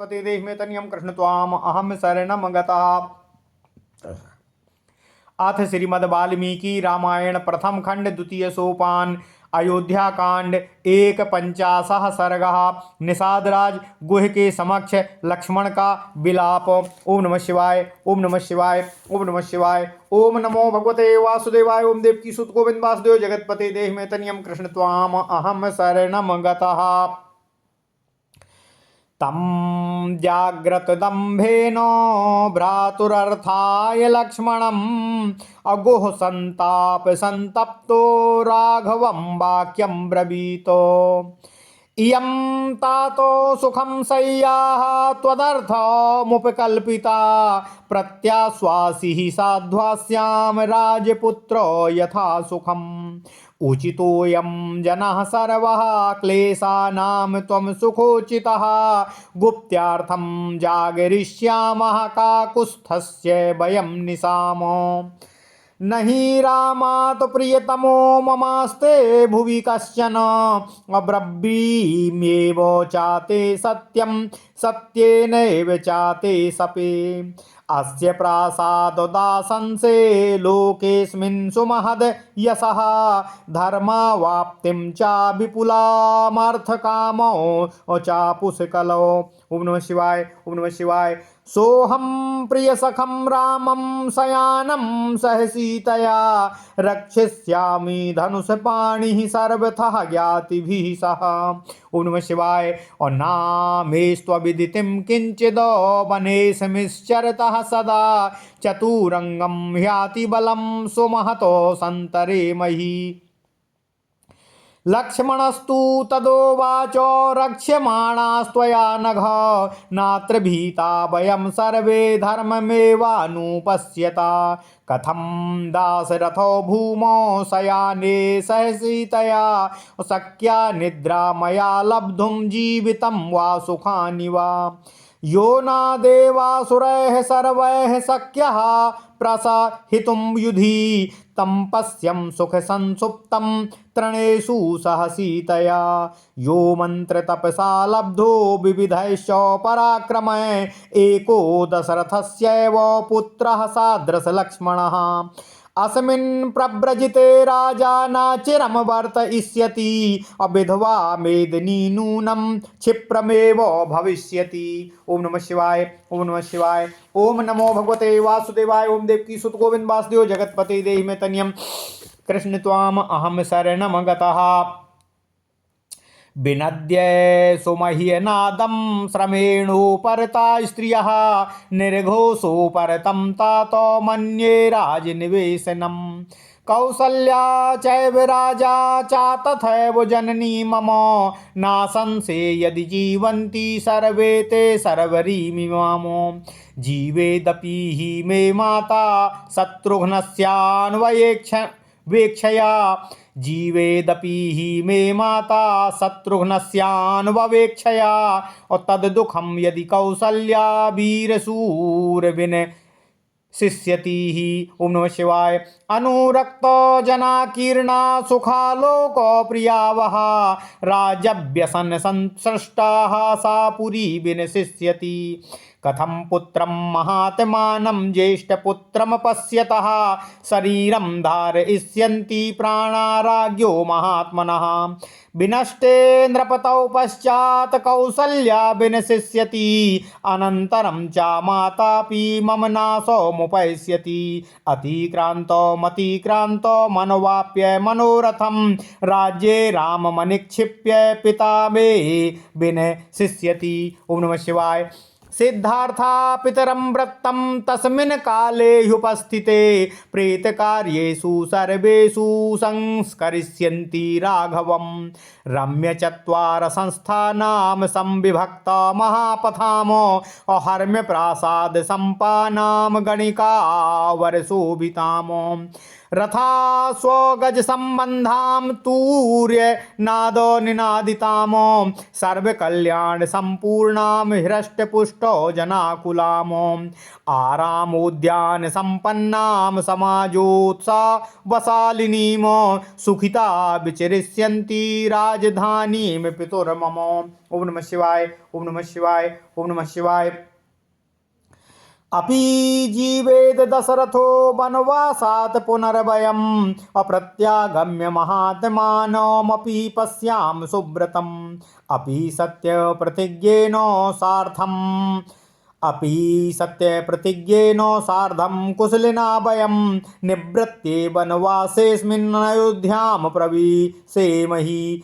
पते देहि तनियम कृष्ण त्वाम अहम शरणम गतः। अथ श्रीमद् वाल्मीकि रामायण प्रथम खंड द्वितीय सोपान अयोध्या कांड एक पंचाशः सर्गः। निषादराज गुह के समक्ष लक्ष्मण का विलाप। ओम नमः शिवाय ओम नमः शिवाय ओम नमः शिवाय। ओम नमो भगवते वासुदेवाय। ओम देवकी सुत गोविंद वासुदेव जगतपते देहि में तनियम कृष्ण त्वाम अहम शरणम गतः। तं जाग्रतदम्भेन भ्रातुरर्थाय लक्ष्मणम् अगुः संताप संतप्तो राघवं वाक्यं ब्रवीतो। इयं तातो सुखं सय्याः त्वदर्थमुपकल्पिता प्रत्याश्वासिः साध्वास्यां राजपुत्रो यथा सुखम्। उचितोऽयं जनः सर्वः क्लेशानां त्वं सुखोचितः। गुप्त्यार्थं जागरिष्यामः काकुत्स्थस्य वयं निशामो। नहि रामात् प्रियतमो ममास्ते भुवि कश्चन अब्रवीम्येव चाते सत्यं सत्येनैव चाते सपे। अस्य प्रासाददासंसे लोकेऽस्मिन् सुमहद् यशः धर्मावाप्तिं च विपुलामर्थकामौ चापुष्कलौ। ओम नमः शिवाय ओम नमः शिवाय। सोहम प्रियसखं रामं शयानं सह सीतया रक्षिष्यामि धनुषपाणिः सर्वतः ज्ञातिभिः सह। ओम नमः शिवाय। और नामेस्त्वविदितिं किंचिद् वनेशमिश्चरतः सदा चतुरंगं ह्याति बलं सुमहतो संतरे मही। लक्ष्मणस्तु तदोवाचो रक्ष्यमाणास्त्वया नघ नात्र भीता वयं सर्वे धर्ममेवानुपश्यता। कथं दाशरथो भूमौ शयाने सह सीतया सख्या निद्रा मया लब्धुं जीवितं वा सुखानि वा। यो न देवासुरैः सर्वैः शक्यः प्रसहितुं युधि तं पश्यं सुखसंसुप्तं तृणेषु सह सीतया। यो मन्त्रतपसा लब्धो विविधैश्च पराक्रमैः एको दशरथस्यैव पुत्रः सादृश लक्ष्मणः। अस्मिन् प्रव्रजिते राजा न चिरं वर्तयिष्यति अविधवा मेदिनी नूनं क्षिप्रमेव भविष्यति। ओम नमः शिवाय ओम नमः शिवाय। ओम नमो भगवते वासुदेवाय। ओम देवकी सुत गोविंद वासुदेव जगतपते देहि में तनियम कृष्ण त्वाम अहम शरणम गतः। विनद्य सुमह्यनादं श्रमेणोपरता स्त्रियः निर्घोषो परतं तातो मन्ये राजनिवेशनम्। कौसल्या चैव राजा च तथैव जननी मम नाशंसे यदि जीवन्ति सर्वे ते सर्वरीमिमामो। जीवेदपि हि मे माता शत्रुघ्नस्यान्वयेक्षया जीवेदपि हि मे माता शत्रुघ्नस्यान्ववेक्षया और तद्दुःखं यदि कौसल्या वीरशूरविन शिष्यति ही। ओम नमः शिवाय। अनुरक्त जनाकीर्णा सुखालोक प्रियावः राजव्यसन संसृष्टाः सा पुरी विनशिष्यति। कथं पुत्रं महात्मानं ज्येष्ठपुत्रं पश्यतः शरीरं धारयिष्यन्ति प्राणा राज्ञो महात्मनः। विनष्टे नृपतौ पश्चात् कौसल्या विनशिष्यति अनन्तरं च मातापि मम नाशो मुपैष्यति। अतिक्रान्तो मतिक्रान्तो मनोवाप्य मनोरथं राज्ये राममनिक्षिप्य पिता मे विनशिष्यति। ओम नमः शिवाय। सिद्धार्था पितरं वृत्तं तस्मिन् काले ह्युपस्थिते प्रेतकार्येषु सर्वेषु संस्करिष्यन्ति राघवम्। रम्यचत्वार संस्थानां संविभक्त महापथामो अहर्म्य प्रासाद सम्पानां गणिका वर्षोभितामो। रथा स्वगज संबंधाम तूर्य नादो निनादिताम सर्व कल्याण संपूर्णाम हृष्ट पुष्टो जनाकुलाम आरामोद्यान संपन्नाम समाजोत्साह वसालिनीम सुखिता विचरिष्यन्ति राजधानीम पितुर्मम। ओम नमः शिवाय, ओम नमः शिवाय, ओम नमः शिवाय। अपि जीवेद दशरथो वनवासात् पुनर्वयम् अप्रत्यागम्य महात्मानमपि पश्याम सुव्रतम् अपि सत्यप्रतिज्ञेन सार्धम् कुशलिना वयं निवृत्ते वनवासेऽस्मिन् अयोध्यां प्रविशेमहि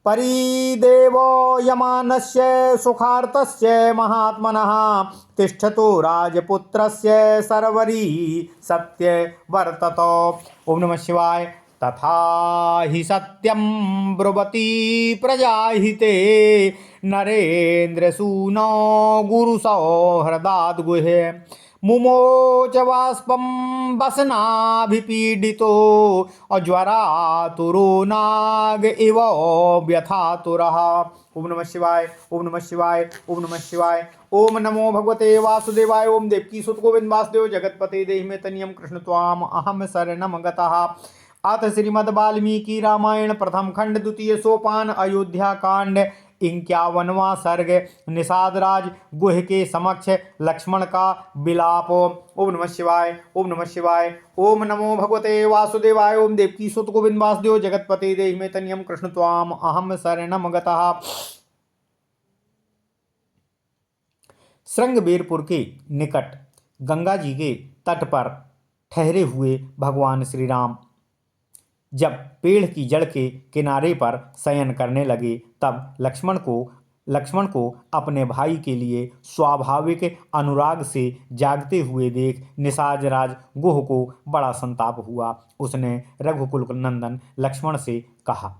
परिदेवो यमानस्य सुखार्तस्य महात्मनः तिष्ठतो राजपुत्रस्य सर्वरी सत्यवर्ततो। ओम नमः शिवाय। तथा हि सत्यं ब्रुवती प्रजाहिते नरेन्द्र सूनो गुरुसौहृदाद् गुहे मुमोच वाष्पं वसनाभिपीडितो अज्वरातुरो नाग इव व्यथातुरः। ओम नमः शिवाय, ओम नमः शिवाय, ओम नमः शिवाय। ओम नमो भगवते वासुदेवाय। ओम देवकी सुत गोविंद वासुदेव जगतपते देहि मे तनियम कृष्ण त्वाम अहम शरणम गतः। अथ श्रीमद् वाल्मीकि रामायण प्रथम खंड द्वितीय सोपान अयोध्या कांड 51वां सर्ग निषादराज गुह के समक्ष लक्ष्मण का विलाप। ओम नमः शिवाय, ओम नमः शिवाय। ओम नमो भगवते वासुदेवाय। ओम देवकी सुत गोविंद वासुदेव जगतपते देहि मे तनियम कृष्ण त्वाम अहम शरणम गतः। श्रृंगबेरपुर के निकट गंगा जी के तट पर ठहरे हुए भगवान श्री राम जब पेड़ की जड़ के किनारे पर शयन करने लगे तब लक्ष्मण को अपने भाई के लिए स्वाभाविक अनुराग से जागते हुए देख निषादराज गुह को बड़ा संताप हुआ। उसने रघुकुल नंदन लक्ष्मण से कहा,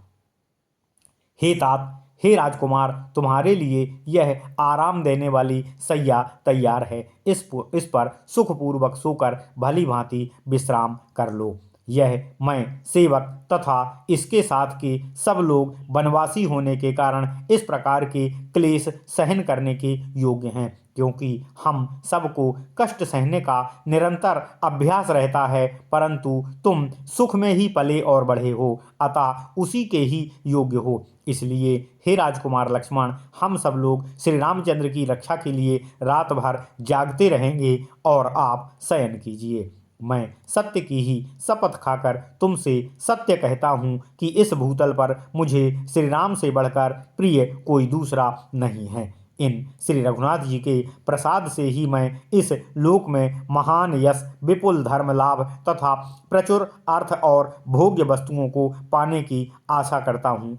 हे तात, हे राजकुमार, तुम्हारे लिए यह आराम देने वाली सैया तैयार है। इस पर सुखपूर्वक सोकर भली भांति विश्राम कर लो। यह मैं सेवक तथा इसके साथ के सब लोग वनवासी होने के कारण इस प्रकार के क्लेश सहन करने के योग्य हैं, क्योंकि हम सबको कष्ट सहने का निरंतर अभ्यास रहता है, परंतु तुम सुख में ही पले और बढ़े हो, अतः उसी के ही योग्य हो। इसलिए हे राजकुमार लक्ष्मण, हम सब लोग श्री रामचंद्र की रक्षा के लिए रात भर जागते रहेंगे और आप शयन कीजिए। मैं सत्य की ही शपथ खाकर तुमसे सत्य कहता हूँ कि इस भूतल पर मुझे श्री राम से बढ़कर प्रिय कोई दूसरा नहीं है। इन श्री रघुनाथ जी के प्रसाद से ही मैं इस लोक में महान यश, विपुल धर्म लाभ तथा प्रचुर अर्थ और भोग्य वस्तुओं को पाने की आशा करता हूँ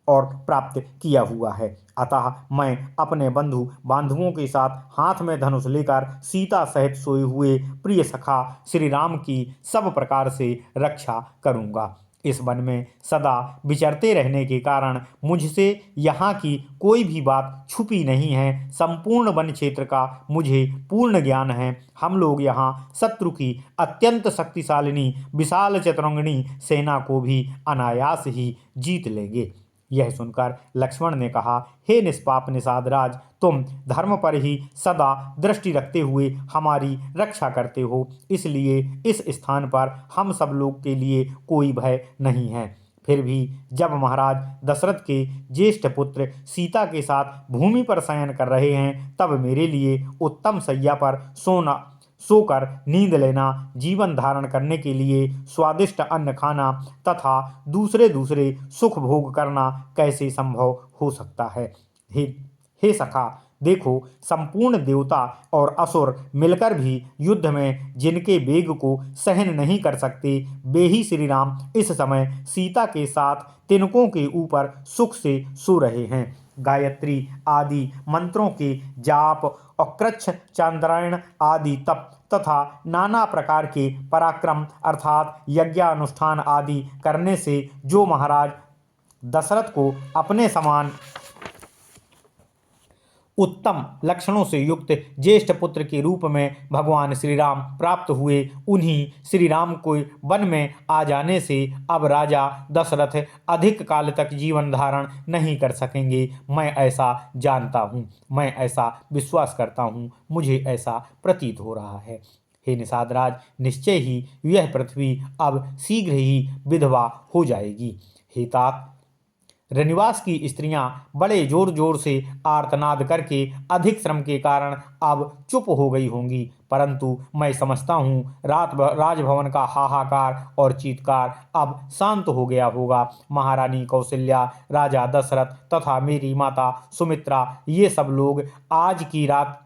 और प्राप्त किया हुआ है। अतः मैं अपने बंधु बांधवों के साथ हाथ में धनुष लेकर सीता सहित सोए हुए प्रिय सखा श्री राम की सब प्रकार से रक्षा करूँगा। इस वन में सदा विचरते रहने के कारण मुझसे यहाँ की कोई भी बात छुपी नहीं है। संपूर्ण वन क्षेत्र का मुझे पूर्ण ज्ञान है। हम लोग यहाँ शत्रु की अत्यंत शक्तिशालिनी विशाल चतुरंगिणी सेना को भी अनायास ही जीत लेंगे। यह सुनकर लक्ष्मण ने कहा, हे निष्पाप निषादराज, तुम धर्म पर ही सदा दृष्टि रखते हुए हमारी रक्षा करते हो, इसलिए इस स्थान पर हम सब लोग के लिए कोई भय नहीं है। फिर भी जब महाराज दशरथ के ज्येष्ठ पुत्र सीता के साथ भूमि पर शयन कर रहे हैं, तब मेरे लिए उत्तम शैया पर सोकर नींद लेना, जीवन धारण करने के लिए स्वादिष्ट अन्न खाना तथा दूसरे सुख भोग करना कैसे संभव हो सकता है। हे सखा, देखो, संपूर्ण देवता और असुर मिलकर भी युद्ध में जिनके वेग को सहन नहीं कर सकते, वे ही श्री राम इस समय सीता के साथ तिनकों के ऊपर सुख से सो रहे हैं। गायत्री आदि मंत्रों के जाप और कृच्छ चांद्रायण आदि तप तथा नाना प्रकार के पराक्रम अर्थात यज्ञानुष्ठान आदि करने से जो महाराज दशरथ को अपने समान उत्तम लक्षणों से युक्त ज्येष्ठ पुत्र के रूप में भगवान श्री राम प्राप्त हुए। उन्हीं श्री राम को वन में आ जाने से अब राजा दशरथ अधिक काल तक जीवन धारण नहीं कर सकेंगे। मैं ऐसा जानता हूँ, मैं ऐसा विश्वास करता हूँ, मुझे ऐसा प्रतीत हो रहा है। हे निषाद राज, निश्चय ही यह पृथ्वी अब शीघ्र ही विधवा हो जाएगी। हे तात, रनिवास की स्त्रियां बड़े जोर जोर से आर्तनाद करके अधिक श्रम के कारण अब चुप हो गई होंगी, परंतु मैं समझता हूँ राजभवन का हाहाकार और चीत्कार अब शांत हो गया होगा। महारानी कौशल्या, राजा दशरथ तथा मेरी माता सुमित्रा, ये सब लोग आज की रात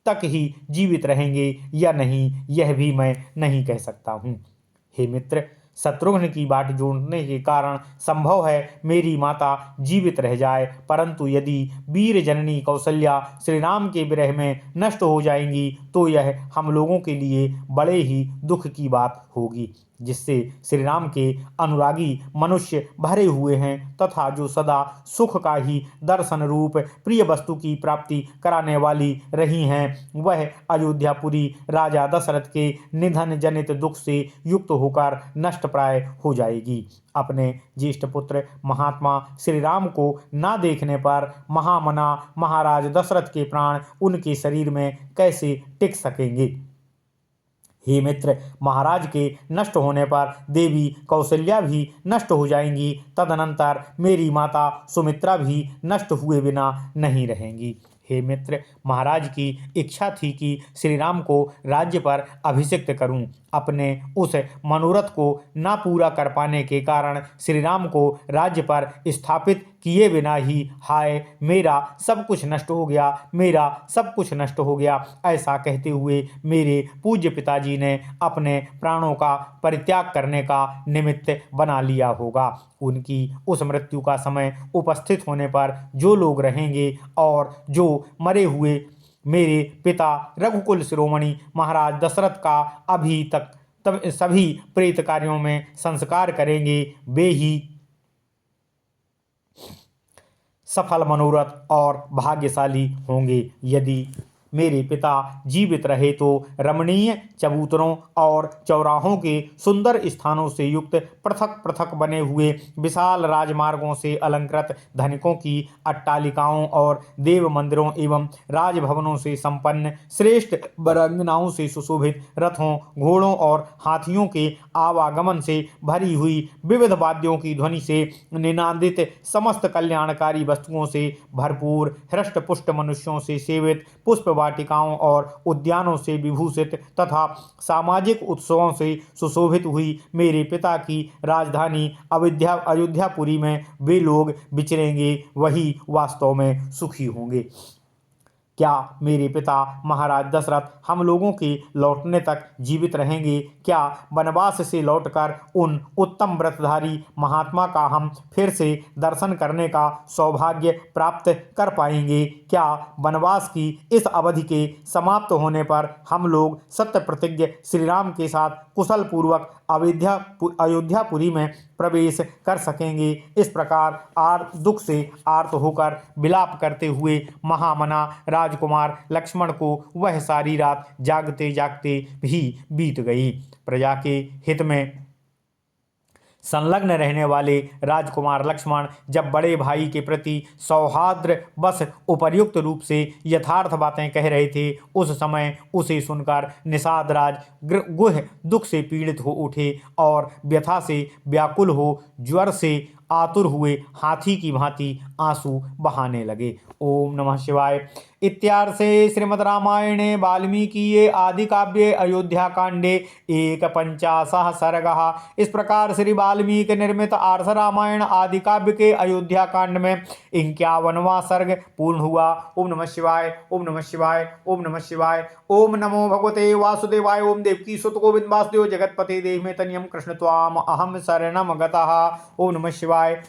तक ही जीवित रहेंगे या नहीं, यह भी मैं नहीं कह सकता हूँ। हे मित्र, शत्रुघ्न की बाट जोड़ने के कारण संभव है मेरी माता जीवित रह जाए, परंतु यदि वीर जननी कौशल्या श्री राम के विरह में नष्ट हो जाएंगी तो यह हम लोगों के लिए बड़े ही दुख की बात होगी, जिससे श्री राम के अनुरागी मनुष्य भरे हुए हैं तथा जो सदा सुख का ही दर्शन रूप प्रिय वस्तु की प्राप्ति कराने वाली रही हैं, वह अयोध्यापुरी राजा दशरथ के निधन जनित दुख से युक्त होकर नष्ट प्राय हो जाएगी। अपने ज्येष्ठ पुत्र महात्मा श्री राम को ना देखने पर महामना महाराज दशरथ के प्राण उनके शरीर में कैसे टिक सकेंगे। हे मित्र, महाराज के नष्ट होने पर देवी कौशल्या भी नष्ट हो जाएंगी, तदनंतर मेरी माता सुमित्रा भी नष्ट हुए बिना नहीं रहेंगी। हे मित्र, महाराज की इच्छा थी कि श्री राम को राज्य पर अभिषिक्त करूं। अपने उस मनोरथ को ना पूरा कर पाने के कारण श्री राम को राज्य पर स्थापित किए बिना ही हाय मेरा सब कुछ नष्ट हो गया, मेरा सब कुछ नष्ट हो गया, ऐसा कहते हुए मेरे पूज्य पिताजी ने अपने प्राणों का परित्याग करने का निमित्त बना लिया होगा। उनकी उस मृत्यु का समय उपस्थित होने पर जो लोग रहेंगे और जो मरे हुए मेरे पिता रघुकुल शिरोमणि महाराज दशरथ का अभी तक तब सभी प्रेत कार्यों में संस्कार करेंगे, वे ही सफल मनोरथ और भाग्यशाली होंगे। यदि मेरे पिता जीवित रहे तो रमणीय चबूतरों और चौराहों के सुंदर स्थानों से युक्त पृथक पृथक बने हुए विशाल राजमार्गों से अलंकृत धनिकों की अट्टालिकाओं और देव मंदिरों एवं राजभवनों से संपन्न श्रेष्ठ बरंगनाओं से सुशोभित रथों, घोड़ों और हाथियों के आवागमन से भरी हुई विविध वाद्यों की ध्वनि से निनादित समस्त कल्याणकारी वस्तुओं से भरपूर हृष्ट पुष्ट मनुष्यों से सेवित पुष्प वाटिकाओं और उद्यानों से विभूषित तथा सामाजिक उत्सवों से सुशोभित हुई मेरे पिता की राजधानी अयोध्यापुरी में वे लोग विचरेंगे, वही वास्तव में सुखी होंगे। क्या मेरे पिता महाराज दशरथ हम लोगों के लौटने तक जीवित रहेंगे? क्या वनवास से लौटकर उन उत्तम व्रतधारी महात्मा का हम फिर से दर्शन करने का सौभाग्य प्राप्त कर पाएंगे? क्या वनवास की इस अवधि के समाप्त होने पर हम लोग सत्य प्रतिज्ञ श्री राम के साथ कुशल पूर्वक अयोध्यापुरी में प्रवेश कर सकेंगे? इस प्रकार दुख से आर्त होकर विलाप करते हुए महामना राजकुमार लक्ष्मण को वह सारी रात जागते जागते भी बीत गई। प्रजा के हित में संलग्न रहने वाले राजकुमार लक्ष्मण जब बड़े भाई के प्रति सौहार्द बस उपर्युक्त रूप से यथार्थ बातें कह रहे थे, उस समय उसे सुनकर निषाद राज गुह दुख से पीड़ित हो उठे और व्यथा से व्याकुल हो ज्वर से आतुर हुए हाथी की भांति आंसू बहाने लगे। ओम नमः शिवाय। इत्यार्षे श्रीमद् रामायणे वाल्मीकिये आदि काव्ये अयोध्या कांडे 51 सर्गः। इस प्रकार श्री वाल्मीकि निर्मित आर्ष रामायण आदि काव्य के अयोध्या कांड में 51वां सर्ग पूर्ण हुआ। ओम नमः शिवाय, ओम नमः शिवाय, ओम नमः शिवाय। ओम नमो भगवते वासुदेवाय। ओम देवकी सुत गोविंद वासुदेव जगतपते देहि में तनियम कृष्ण त्वाम अहम शरणम गतः। ओम नमः शिवाय।